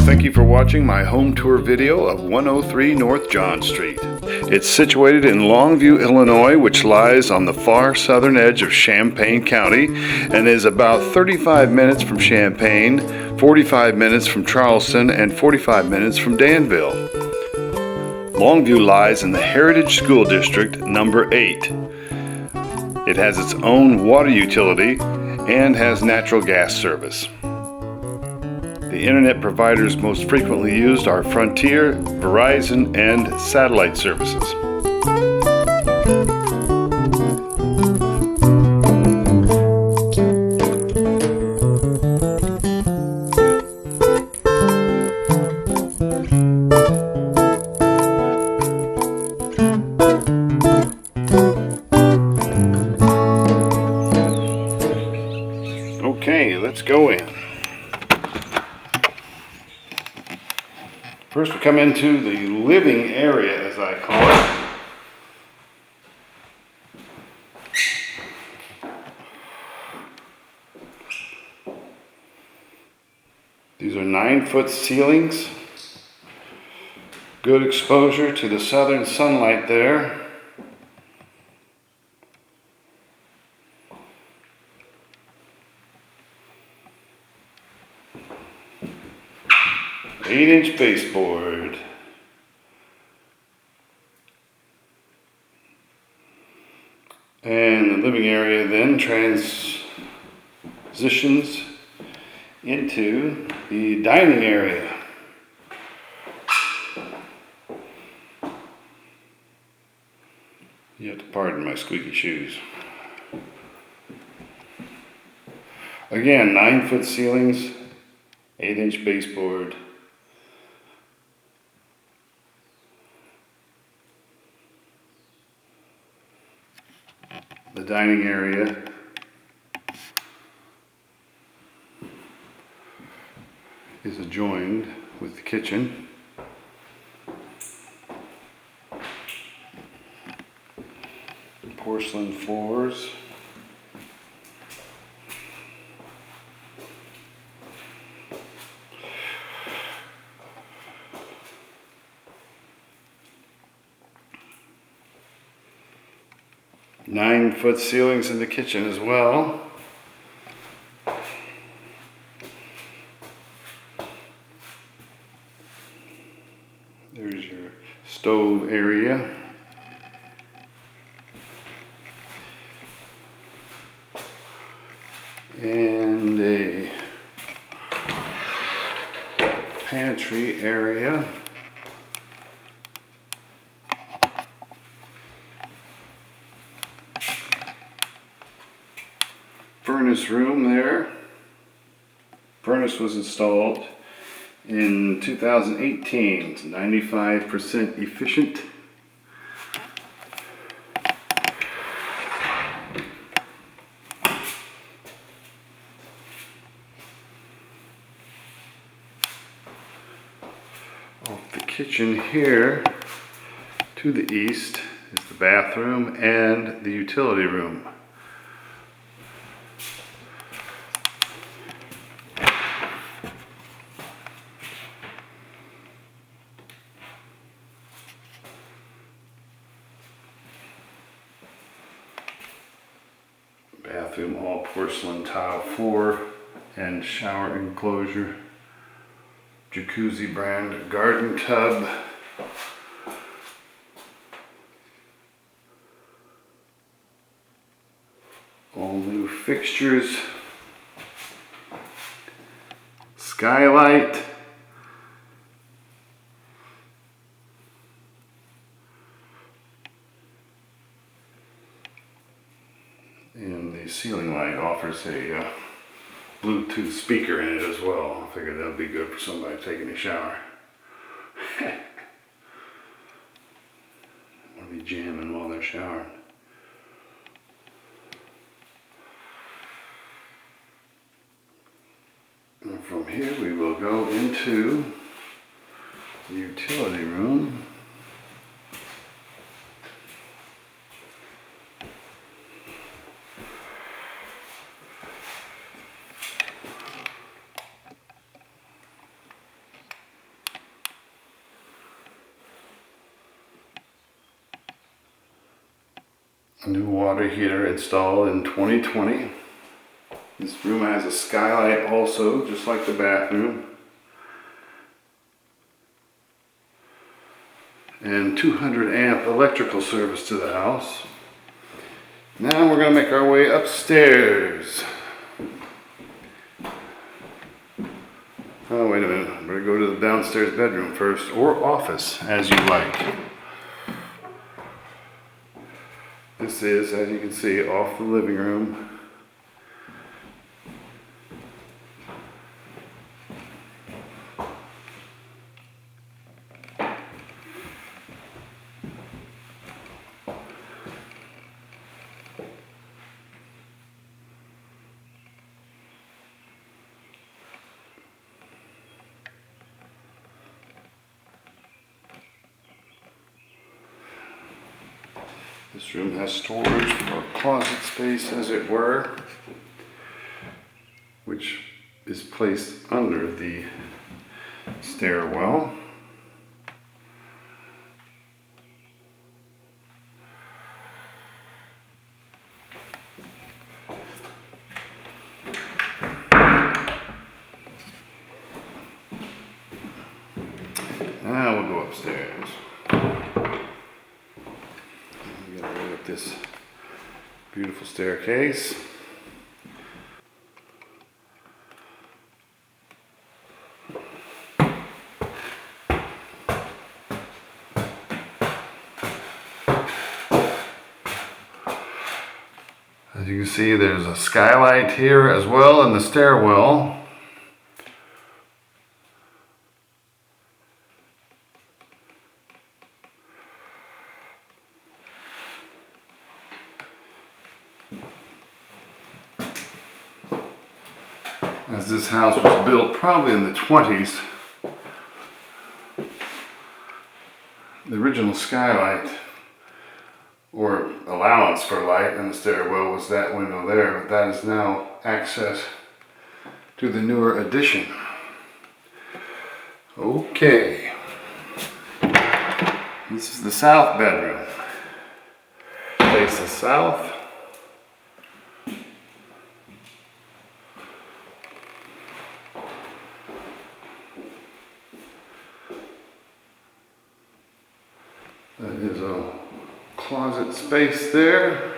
Thank you for watching my home tour video of 103 North John Street. It's situated in Longview, Illinois, which lies on the far southern edge of Champaign County and is about 35 minutes from Champaign, 45 minutes from Charleston, and 45 minutes from Danville. Longview lies in the Heritage School District number 8. It has its own water utility and has natural gas service. The internet providers most frequently used are Frontier, Verizon, and satellite services. Okay, let's go in. First we come into the living area, as I call it. These are 9-foot ceilings. Good exposure to the southern sunlight there. Eight-inch baseboard. And the living area then transitions into the dining area. You have to pardon my squeaky shoes. Again, 9-foot ceilings, 8-inch baseboard. The dining area is adjoined with the kitchen. Porcelain floors. Nine-foot ceilings in the kitchen as well. There's your stove area. And a pantry area. Furnace room there. Furnace was installed in 2018. It's 95% efficient. Off the kitchen here to the east is the bathroom and the utility room. Bathroom, all porcelain tile floor and shower enclosure. Jacuzzi brand garden tub. All new fixtures. Skylight. And the ceiling light offers a Bluetooth speaker in it as well. I figured that would be good for somebody taking a shower. Want to be jamming while they're showering. And from here we will go into the utility room. A new water heater installed in 2020. This room has a skylight also, just like the bathroom. And 200 amp electrical service to the house. Now we're going to make our way upstairs. Oh, wait a minute. I'm going to go to the downstairs bedroom first, or office, as you like. This is, as you can see, off the living room. This room has storage or closet space, as it were, which is placed under the stairwell. Now we'll go upstairs. This beautiful staircase. As you can see, there's a skylight here as well in the stairwell. As this house was built probably in the 20s, the original skylight, or allowance for light in the stairwell, was that window there, but that is now access to the newer addition. Okay, this is the south bedroom. Faces south. That is a closet space there.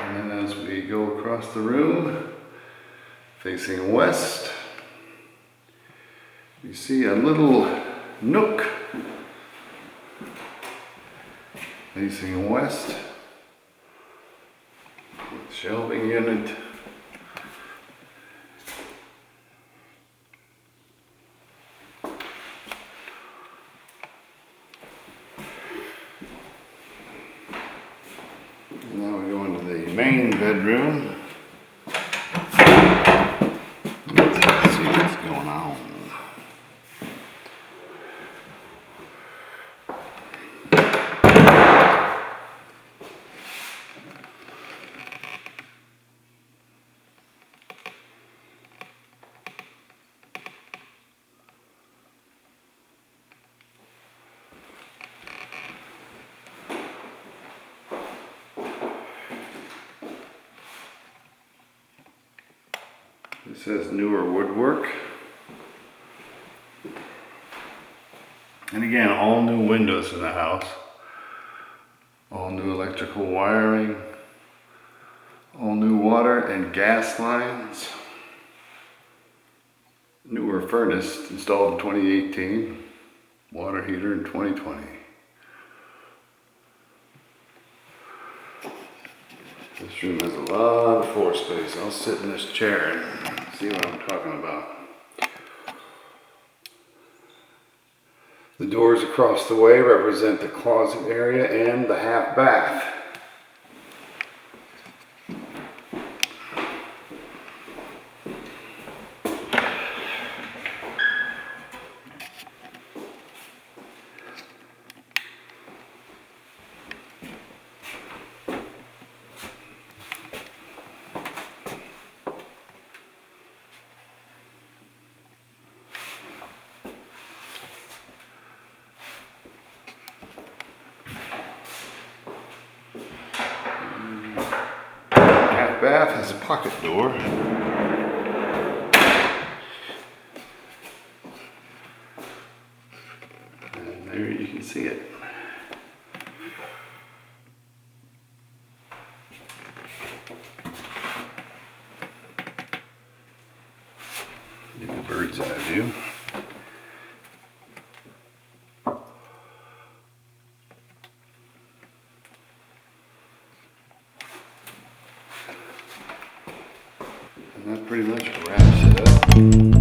And then as we go across the room, facing west, you see a little nook facing west with shelving unit. And now we go into the main bedroom. This has newer woodwork. And again, all new windows in the house. All new electrical wiring. All new water and gas lines. Newer furnace installed in 2018. Water heater in 2020. This room has a lot of floor space. I'll sit in this chair and see what I'm talking about. The doors across the way represent the closet area and the half bath. bath has a pocket door. And there you can see it. Get the bird's eye view. And that pretty much wraps it up.